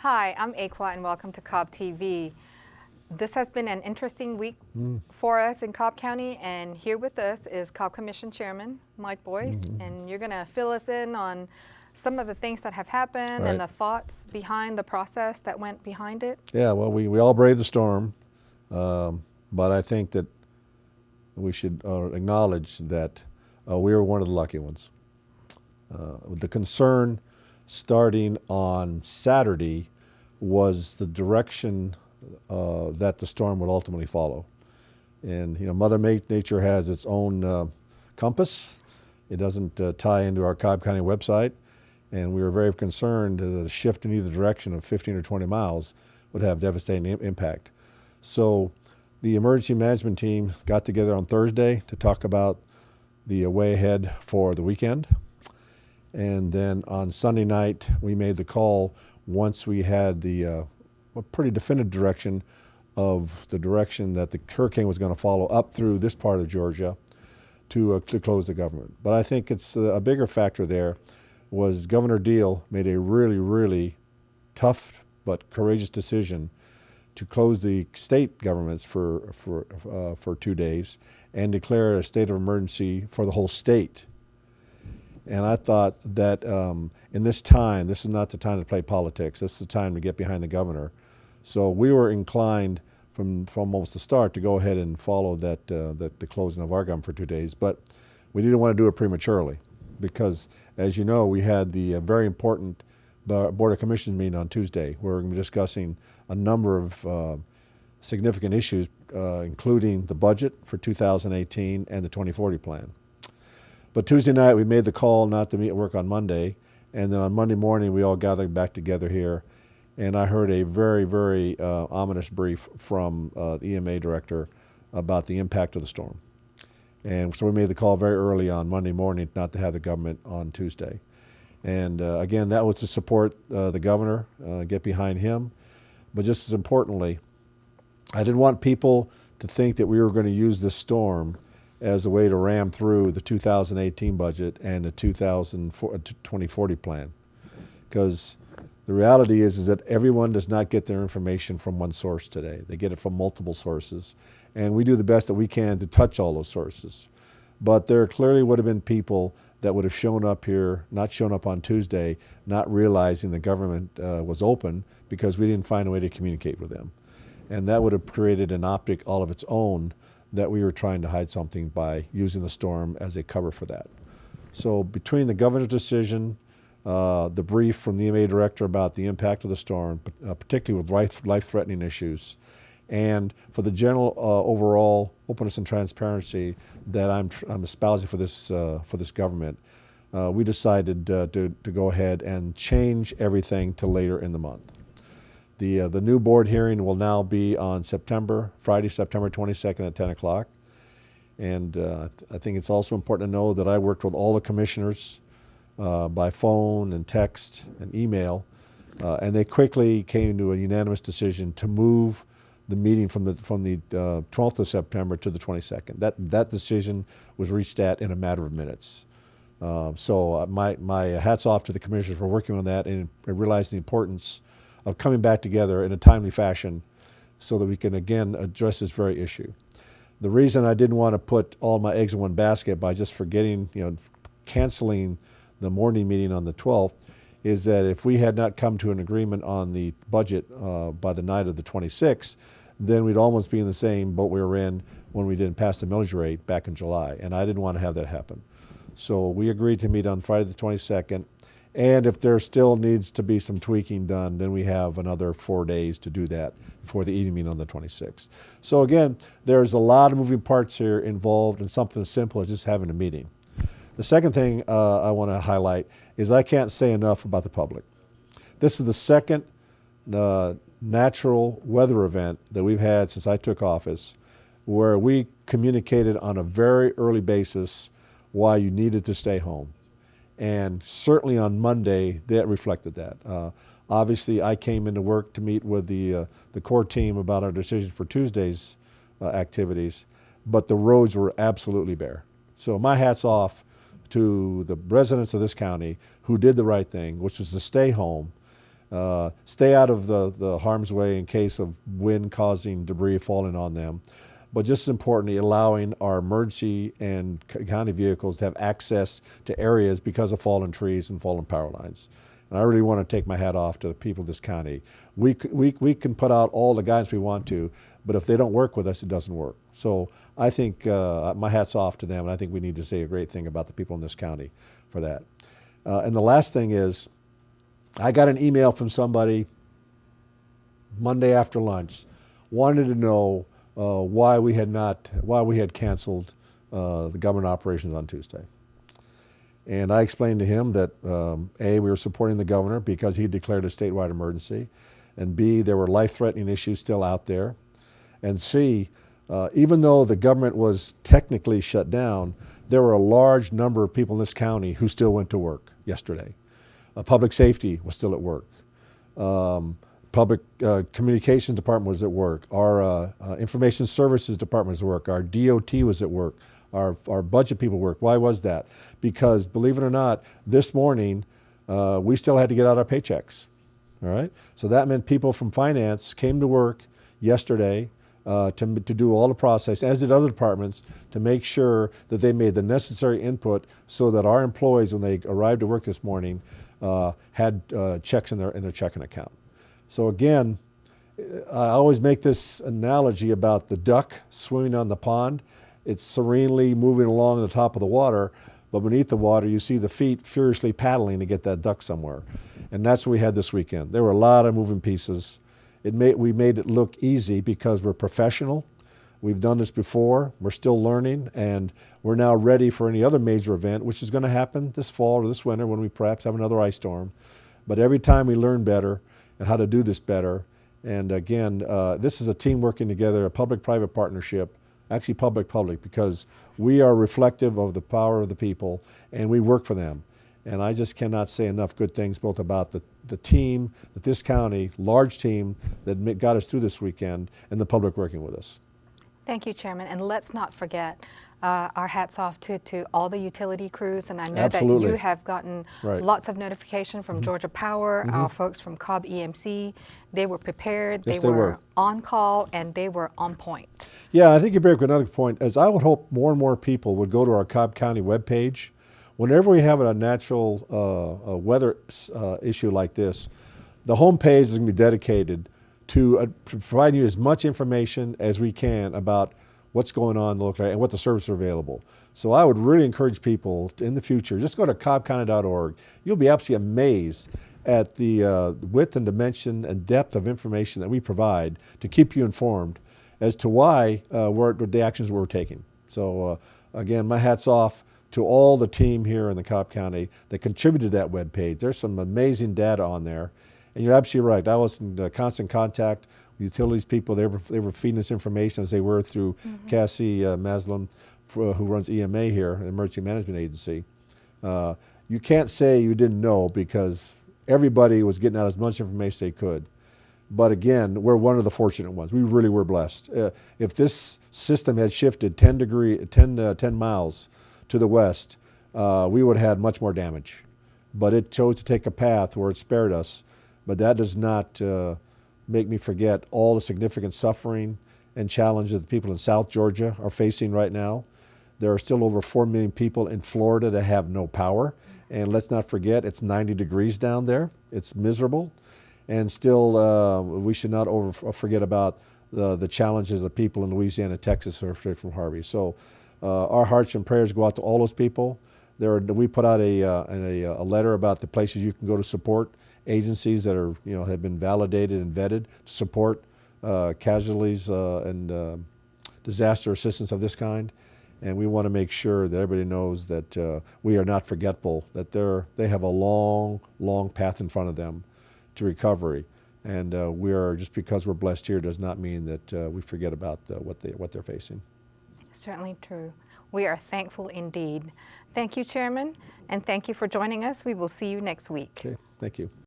Hi, I'm Aqua and welcome to Cobb TV. This has been an interesting week for us in Cobb County, and here with us is Cobb Commission Chairman Mike Boyce, and you're going to fill us in on some of the things that have happened and the thoughts behind the process that went behind it. Yeah, well, we all braved the storm, but I think that we should acknowledge that we were one of the lucky ones. The concern starting on Saturday was the direction that the storm would ultimately follow. And Mother Nature has its own compass. It doesn't tie into our Cobb County website, and we were very concerned that a shift in either direction of 15 or 20 miles would have devastating impact. So the emergency management team got together on Thursday to talk about the way ahead for the weekend. And then on Sunday night, we made the call once we had a pretty definitive direction of the direction that the hurricane was going to follow up through this part of Georgia to close the government. But I think it's a bigger factor there was Governor Deal made a really, really tough but courageous decision to close the state governments for 2 days and declare a state of emergency for the whole state. And I thought that in this time, this is not the time to play politics. This is the time to get behind the governor. So we were inclined from almost the start to go ahead and follow the closing of our government for 2 days. But we didn't want to do it prematurely because, as you know, we had the very important Board of Commissioners meeting on Tuesday where we're going to be discussing a number of significant issues, including the budget for 2018 and the 2040 plan. But Tuesday night, we made the call not to meet at work on Monday. And then on Monday morning, we all gathered back together here. And I heard a very, very ominous brief from the EMA director about the impact of the storm. And so we made the call very early on Monday morning not to have the government on Tuesday. And again, that was to support the governor, get behind him. But just as importantly, I didn't want people to think that we were going to use this storm as a way to ram through the 2018 budget and the 2040 plan. Because the reality is that everyone does not get their information from one source today. They get it from multiple sources. And we do the best that we can to touch all those sources. But there clearly would have been people that would have shown up here, not shown up on Tuesday, not realizing the government was open because we didn't find a way to communicate with them. And that would have created an optic all of its own that we were trying to hide something by using the storm as a cover for that. So between the governor's decision, the brief from the EMA director about the impact of the storm, particularly with life-threatening issues, and for the general overall openness and transparency that I'm espousing for this government, we decided to go ahead and change everything to later in the month. The new board hearing will now be on Friday, September 22nd at 10 o'clock. And I think it's also important to know that I worked with all the commissioners by phone and text and email, and they quickly came to a unanimous decision to move the meeting from the 12th of September to the 22nd. That decision was reached in a matter of minutes. So my hats off to the commissioners for working on that and realizing the importance of coming back together in a timely fashion so that we can again address this very issue. The reason I didn't want to put all my eggs in one basket by just forgetting, canceling the morning meeting on the 12th is that if we had not come to an agreement on the budget by the night of the 26th, then we'd almost be in the same boat we were in when we didn't pass the millage rate back in July, and I didn't want to have that happen. So we agreed to meet on Friday the 22nd. And if there still needs to be some tweaking done, then we have another 4 days to do that before the evening meeting on the 26th. So again, there's a lot of moving parts here involved in something as simple as just having a meeting. The second thing I want to highlight is I can't say enough about the public. This is the second natural weather event that we've had since I took office where we communicated on a very early basis why you needed to stay home. And certainly on Monday, that reflected that. Obviously, I came into work to meet with the core team about our decision for Tuesday's activities, but the roads were absolutely bare. So my hat's off to the residents of this county who did the right thing, which was to stay home stay out of the harm's way in case of wind causing debris falling on them. But just as importantly, allowing our emergency and county vehicles to have access to areas because of fallen trees and fallen power lines. And I really want to take my hat off to the people of this county. We can put out all the guidance we want to, but if they don't work with us, it doesn't work. So I think my hat's off to them, and I think we need to say a great thing about the people in this county for that. And the last thing is, I got an email from somebody Monday after lunch, wanted to know why we had canceled the government operations on Tuesday. And I explained to him that A, we were supporting the governor because he declared a statewide emergency, and B, there were life-threatening issues still out there, and C, even though the government was technically shut down, there were a large number of people in this county who still went to work yesterday. Public safety was still at work. Public communications department was at work. Our information services department was at work. Our DOT was at work. Our budget people work. Why was that? Because believe it or not, this morning we still had to get out our paychecks. All right. So that meant people from finance came to work yesterday to do all the process, as did other departments, to make sure that they made the necessary input so that our employees, when they arrived at work this morning, had checks in their checking account. So again, I always make this analogy about the duck swimming on the pond. It's serenely moving along the top of the water, but beneath the water you see the feet furiously paddling to get that duck somewhere. And that's what we had this weekend. There were a lot of moving pieces. We made it look easy because we're professional. We've done this before. We're still learning, and we're now ready for any other major event, which is going to happen this fall or this winter when we perhaps have another ice storm. But every time we learn better and how to do this better. And again, this is a team working together, a public-private partnership, actually public-public, because we are reflective of the power of the people and we work for them. And I just cannot say enough good things both about the team, that this county, large team that got us through this weekend, and the public working with us. Thank you, Chairman. And let's not forget our hats off to all the utility crews. And I know Absolutely. that you have gotten Right. lots of notification from Georgia Power, our folks from Cobb EMC. They were prepared, Yes, they were on call, and they were on point. Yeah, I think you bring up another point, as I would hope more and more people would go to our Cobb County webpage. Whenever we have a natural weather issue like this, the homepage is going to be dedicated to providing you as much information as we can about what's going on in the local area and what the services are available. So I would really encourage people in the future, just go to cobbcounty.org. You'll be absolutely amazed at the width and dimension and depth of information that we provide to keep you informed as to why the actions we're taking. So again, my hat's off to all the team here in the Cobb County that contributed to that webpage. There's some amazing data on there. And you're absolutely right. I was in constant contact with utilities people. They were feeding us information as they were through Cassie Maslin, who runs EMA here, an emergency management agency. You can't say you didn't know because everybody was getting out as much information as they could. But again, we're one of the fortunate ones. We really were blessed. If this system had shifted 10 miles to the west, we would have had much more damage. But it chose to take a path where it spared us. But that does not make me forget all the significant suffering and challenges that the people in South Georgia are facing right now. There are still over 4 million people in Florida that have no power. And let's not forget, it's 90 degrees down there. It's miserable. And still, we should not forget about the challenges of people in Louisiana, Texas, who are straight from Harvey. So our hearts and prayers go out to all those people. We put out a letter about the places you can go to support agencies that are, have been validated and vetted to support casualties and disaster assistance of this kind. And we want to make sure that everybody knows that we are not forgetful, that they have a long, long path in front of them to recovery. And just because we're blessed here does not mean that we forget about what they're facing. Certainly true. We are thankful indeed. Thank you, Chairman, and thank you for joining us. We will see you next week. Okay, thank you.